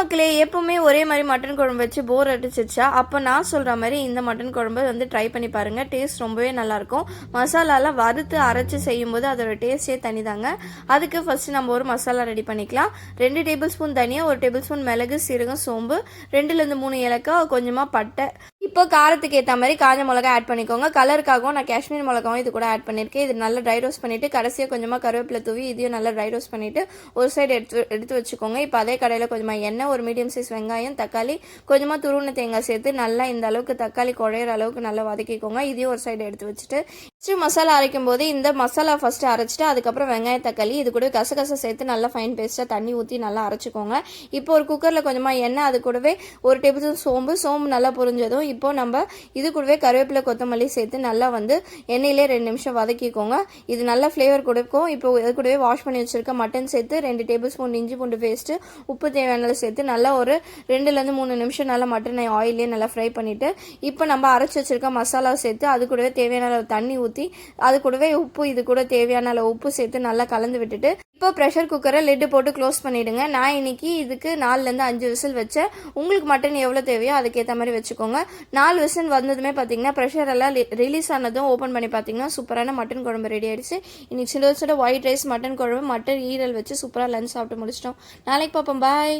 மக்களே, எப்பவுமே ஒரே மாதிரி மட்டன் குழம்பு வச்சு போர் அடிச்சிருச்சா, அப்போ நான் சொல்கிற மாதிரி இந்த மட்டன் குழம்பு வந்து ட்ரை பண்ணி பாருங்கள். டேஸ்ட் ரொம்பவே நல்லாயிருக்கும். மசாலாலாம் வறுத்து அரைச்சி செய்யும்போது அதோட டேஸ்ட்டே தனிதாங்க. அதுக்கு ஃபஸ்ட்டு நம்ம ஒரு மசாலா ரெடி பண்ணிக்கலாம். 2 டேபிள் ஸ்பூன் தனியாக, 1 டேபிள் ஸ்பூன் மிளகு, சீரகம், சோம்பு, 2லேருந்து 3 ஏலக்காய், கொஞ்சமாக பட்டை. இப்போ காரத்துக்கு ஏற்ற மாதிரி காஞ்ச மிளகா ஆட் பண்ணிக்கோங்க. கலருக்காகவும் நான் காஷ்மீர் மிளகாவும் இது கூட ஆட் பண்ணியிருக்கேன். இது நல்லா ட்ரை ரோஸ்ட் பண்ணிவிட்டு கடைசியாக கொஞ்சமாக கருவேப்பிலை தூவி இதையும் நல்லா ட்ரை ரோஸ்ட் பண்ணிவிட்டு ஒரு சைடு எடுத்து வச்சுக்கோங்க. இப்போ அதே கடையில் கொஞ்சமாக எண்ணெய், ஒரு மீடியம் சைஸ் வெங்காயம், தக்காளி, கொஞ்சமாக துருவின தேங்காய் சேர்த்து நல்லா இந்த அளவுக்கு தக்காளி குழையிற அளவுக்கு நல்லா வதக்கிக்கோங்க. இதையும் ஒரு சைடு எடுத்து வச்சுட்டு மசாலா அரைக்கும் போது இந்த மசாலா ஃபஸ்ட்டு அரைச்சிட்டு அதுக்கப்புறம் வெங்காயம், தக்காளி இது கூட கசகசை சேர்த்து நல்லா ஃபைன் பேஸ்ட்டாக தண்ணி ஊற்றி நல்லா அரைச்சிக்கோங்க. இப்போ ஒரு குக்கரில் கொஞ்சமாக எண்ணெய், அது கூடவே 1 டேபிள் ஸ்பூன் சோம்பு நல்லா புரிஞ்சதும் இப்போ நம்ம இது கூடவே கருவேப்பிலை, கொத்தமல்லி சேர்த்து நல்லா வந்து எண்ணெயிலே 2 நிமிஷம் வதக்கிக்கோங்க. இது நல்ல ஃப்ளேவர் கொடுக்கும். இப்போ இது கூடவே வாஷ் பண்ணி வச்சுருக்க மட்டன் சேர்த்து 2 டேபிள் ஸ்பூன் இஞ்சி பூண்டு பேஸ்ட்டு, உப்பு தேவையான சேர்த்து நல்லா ஒரு 2லேருந்து 3 நிமிஷம் நல்லா மட்டனை ஆயிலே நல்லா ஃப்ரை பண்ணிவிட்டு இப்போ நம்ம அரைச்சி வச்சுருக்க மசாலா சேர்த்து அது கூடவே தேவையான அளவு தண்ணி ஊற்றி அது கூடவே உப்பு, இது கூட தேவையான அளவு உப்பு சேர்த்து நல்லா கலந்து விட்டுட்டு இப்போ ப்ரெஷர் குக்கரை லிட்டு போட்டு க்ளோஸ் பண்ணிவிடுங்க. நான் இன்னைக்கு இதுக்கு 4லேருந்து 5 விசில் வச்சேன். உங்களுக்கு மட்டன் எவ்வளோ தேவையோ அதுக்கேற்ற மாதிரி வச்சுக்கோங்க. 4 விசில் வந்ததுமே பார்த்தீங்கன்னா ப்ரெஷர் எல்லாம் ரிலீஸ் ஆனதும் ஓப்பன் பண்ணி பார்த்தீங்கன்னா சூப்பரான மட்டன் குழம்பு ரெடி ஆயிடுச்சு. இன்னைக்கு சில ஒயிட் ரைஸ், மட்டன் குழம்பு, மட்டன் ஈரல் வச்சு சூப்பராக லஞ்ச் சாப்பிட்டு முடிச்சிட்டோம். நாளைக்கு பார்ப்போம். பாய்.